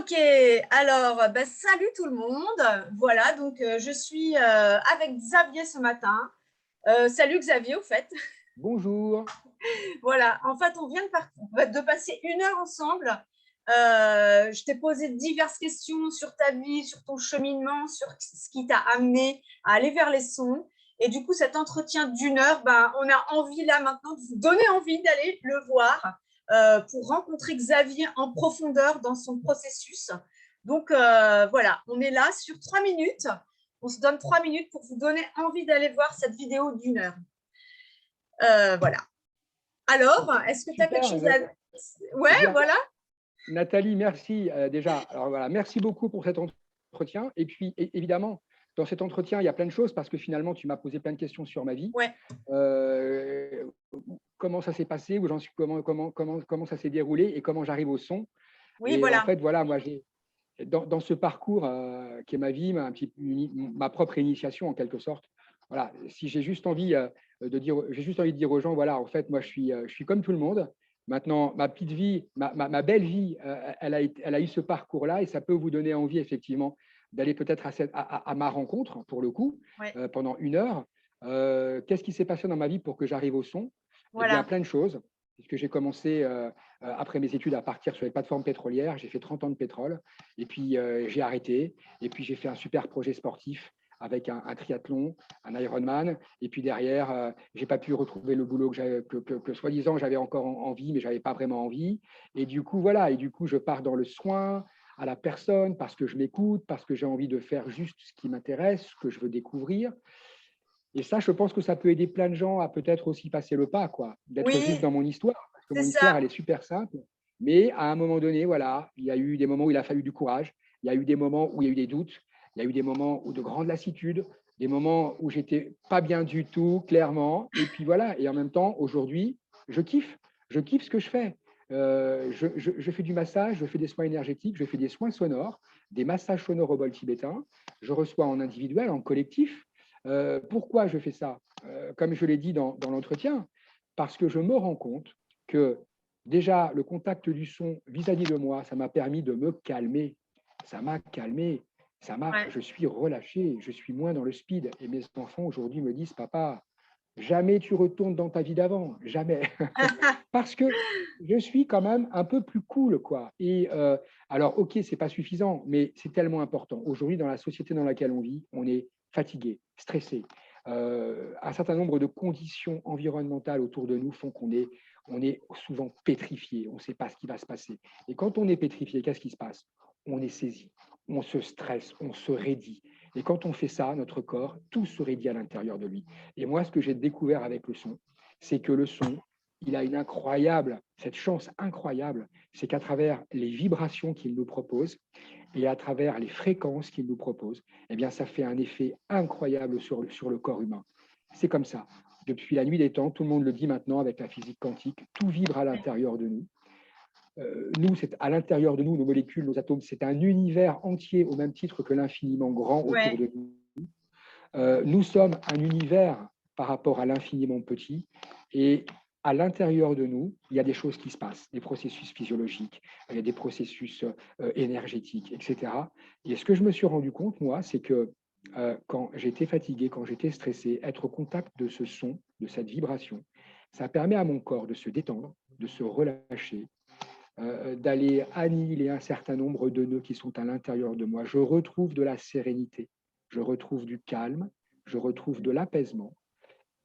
Ok, alors salut tout le monde. Voilà, donc je suis avec Xavier ce matin. Salut Xavier, au fait. Bonjour. Voilà, en fait, on vient de passer 1 heure ensemble. Je t'ai posé diverses questions sur ta vie, sur ton cheminement, sur ce qui t'a amené à aller vers les sons. Et du coup, cet entretien d'1 heure, on a envie là maintenant de vous donner envie d'aller le voir pour rencontrer Xavier en profondeur dans son processus. Donc voilà, on est là sur 3 minutes. On se donne 3 minutes pour vous donner envie d'aller voir cette vidéo d'1 heure. Voilà. Alors, est-ce que tu as quelque Super. chose à... Ouais, Eh bien, voilà. Nathalie, merci déjà. Alors voilà, merci beaucoup pour cet entretien. Et puis, évidemment, dans cet entretien, il y a plein de choses parce que finalement, tu m'as posé plein de questions sur ma vie. Ouais. Euh, Comment ça s'est passé, où j'en suis, comment ça s'est déroulé et comment j'arrive au son. Oui, Et en voilà. fait, voilà, moi, dans ce parcours qui est ma vie, ma propre initiation en quelque sorte. Voilà, si j'ai juste envie j'ai juste envie de dire aux gens, voilà, en fait, moi, je suis comme tout le monde. Maintenant, ma petite vie, ma belle vie, elle a eu ce parcours-là et ça peut vous donner envie, effectivement, d'aller peut-être à ma rencontre, pour le coup, Ouais. pendant 1 heure. Qu'est-ce qui s'est passé dans ma vie pour que j'arrive au son? Eh bien, Voilà. plein de choses, puisque j'ai commencé, après mes études, à partir sur les plateformes pétrolières. J'ai fait 30 ans de pétrole et puis j'ai arrêté. Et puis, j'ai fait un super projet sportif avec un triathlon, un Ironman. Et puis derrière, j'ai pas pu retrouver le boulot que soi-disant j'avais encore envie, mais j'avais pas vraiment envie. Et du coup, voilà. Et du coup, je pars dans le soin à la personne parce que je m'écoute, parce que j'ai envie de faire juste ce qui m'intéresse, ce que je veux découvrir. Et ça, je pense que ça peut aider plein de gens à peut-être aussi passer le pas, quoi, d'être juste Oui, dans mon histoire. Parce que c'est mon histoire, ça. elle est super simple. Mais à un moment donné, voilà, il y a eu des moments où il a fallu du courage. Il y a eu des moments où il y a eu des doutes. Il y a eu des moments où de grandes lassitudes, des moments où j'étais pas bien du tout, clairement. Et puis voilà. Et en même temps, aujourd'hui, je kiffe. Je kiffe ce que je fais. Je fais du massage, je fais des soins énergétiques, je fais des soins sonores, des massages sonores au bol tibétain. Je reçois en individuel, en collectif. Pourquoi je fais ça? Comme je l'ai dit dans l'entretien, parce que je me rends compte que déjà, le contact du son vis-à-vis de moi, ça m'a permis de me calmer. Ça m'a calmé. Ouais. Je suis relâché. Je suis moins dans le speed. Et mes enfants aujourd'hui me disent, papa, jamais tu retournes dans ta vie d'avant. Jamais. Parce que je suis quand même un peu plus cool, quoi. Et alors, ok, c'est pas suffisant, mais c'est tellement important. Aujourd'hui, dans la société dans laquelle on vit, on est fatigué, stressé. Un certain nombre de conditions environnementales autour de nous font on est souvent pétrifié. On ne sait pas ce qui va se passer. Et quand on est pétrifié, qu'est-ce qui se passe? On est saisi, on se stresse, on se raidit. Et quand on fait ça, notre corps, tout se raidit à l'intérieur de lui. Et moi, ce que j'ai découvert avec le son, c'est que le son, il a cette chance incroyable, c'est qu'à travers les vibrations qu'il nous propose et à travers les fréquences qu'il nous propose, eh bien, ça fait un effet incroyable sur le corps humain. C'est comme ça. Depuis la nuit des temps, tout le monde le dit maintenant avec la physique quantique, tout vibre à l'intérieur de nous. Nous, c'est à l'intérieur de nous, nos molécules, nos atomes, c'est un univers entier au même titre que l'infiniment grand autour Ouais. de nous. Nous sommes un univers par rapport à l'infiniment petit et à l'intérieur de nous, il y a des choses qui se passent, des processus physiologiques, il y a des processus énergétiques, etc. Et ce que je me suis rendu compte, moi, c'est que quand j'étais fatigué, quand j'étais stressé, être au contact de ce son, de cette vibration, ça permet à mon corps de se détendre, de se relâcher, d'aller annihiler un certain nombre de nœuds qui sont à l'intérieur de moi. Je retrouve de la sérénité, je retrouve du calme, je retrouve de l'apaisement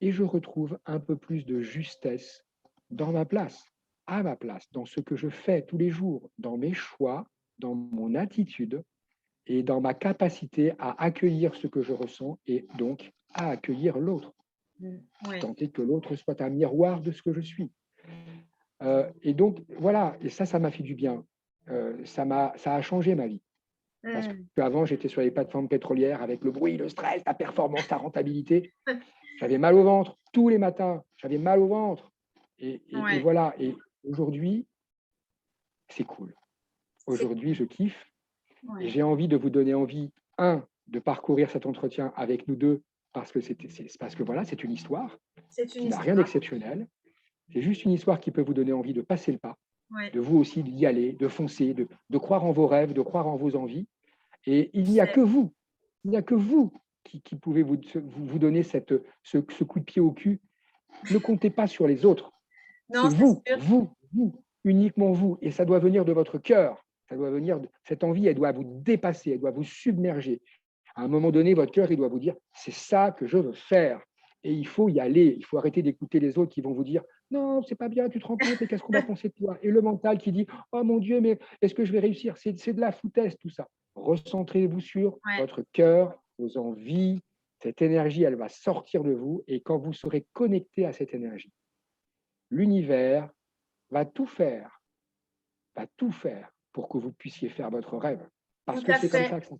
et je retrouve un peu plus de justesse dans ma place, à ma place, dans ce que je fais tous les jours, dans mes choix, dans mon attitude et dans ma capacité à accueillir ce que je ressens et donc à accueillir l'autre, si Ouais. tant est que l'autre soit un miroir de ce que je suis. Et donc, voilà, et ça m'a fait du bien. Ça a changé ma vie. Parce Mm. qu'avant, j'étais sur les plateformes pétrolières avec le bruit, le stress, la performance, la rentabilité. J'avais mal au ventre tous les matins. J'avais mal au ventre. Et Ouais. voilà. Et aujourd'hui, c'est cool. C'est Aujourd'hui, je kiffe. Et ouais. j'ai envie de vous donner envie, de parcourir cet entretien avec nous deux, parce que voilà, c'est une histoire C'est une qui n'a rien histoire. d'exceptionnel. C'est juste une histoire qui peut vous donner envie de passer le pas, Ouais, de vous aussi d'y aller, de foncer, de croire en vos rêves, de croire en vos envies. Et il n'y a que vous, il n'y a que vous qui pouvez vous donner ce coup de pied au cul. Ne comptez pas sur les autres. C'est non, c'est sûr. vous, uniquement vous. Et ça doit venir de votre cœur. Ça doit venir cette envie, elle doit vous dépasser, elle doit vous submerger. À un moment donné, votre cœur, il doit vous dire, c'est ça que je veux faire. Et il faut y aller. Il faut arrêter d'écouter les autres qui vont vous dire, non, c'est pas bien, tu te rends compte, mais qu'est-ce qu'on va penser de toi? Et le mental qui dit, oh mon Dieu, mais est-ce que je vais réussir? C'est de la foutaise, tout ça. Recentrez-vous sur Ouais, votre cœur, vos envies. Cette énergie, elle va sortir de vous. Et quand vous serez connecté à cette énergie, l'univers va va tout faire pour que vous puissiez faire votre rêve. Parce tout que à c'est comme fait, ça que ça.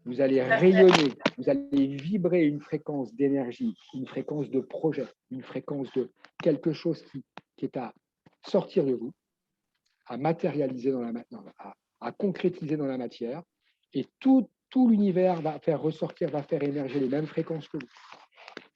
Vous allez tout à fait. rayonner, vous allez vibrer une fréquence d'énergie, une fréquence de projet, une fréquence de quelque chose qui est à sortir de vous, à matérialiser dans la à concrétiser dans la matière. Et tout l'univers va faire ressortir, va faire émerger les mêmes fréquences que vous.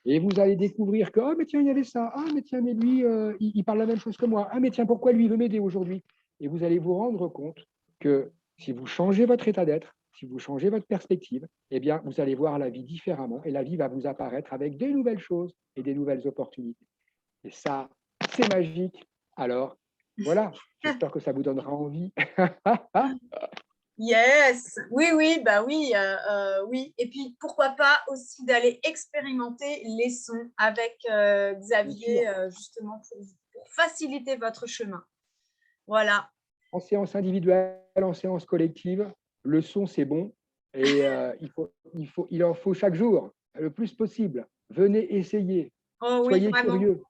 Et vous allez découvrir que, oh, mais tiens, il y avait ça. Ah, mais tiens, mais lui, il parle la même chose que moi. Ah, mais tiens, pourquoi lui, il veut m'aider aujourd'hui? Et vous allez vous rendre compte que si vous changez votre état d'être, si vous changez votre perspective, eh bien, vous allez voir la vie différemment et la vie va vous apparaître avec des nouvelles choses et des nouvelles opportunités. Et ça, c'est magique. Alors, voilà, j'espère que ça vous donnera envie. Yes, oui, oui, bah oui, oui. Et puis pourquoi pas aussi d'aller expérimenter les sons avec Bien sûr, Xavier, justement pour faciliter votre chemin. Voilà. en séance individuelle, en séance collective, le son, c'est bon. Et il en faut chaque jour, le plus possible. Venez essayer. Oh oui, Soyez vraiment. curieux.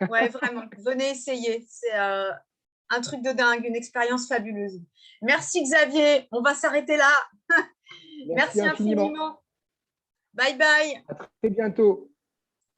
Ouais, vraiment. Venez essayer. C'est un truc de dingue, une expérience fabuleuse. Merci Xavier. On va s'arrêter là. Merci Merci infiniment. infiniment. Bye bye. À très bientôt.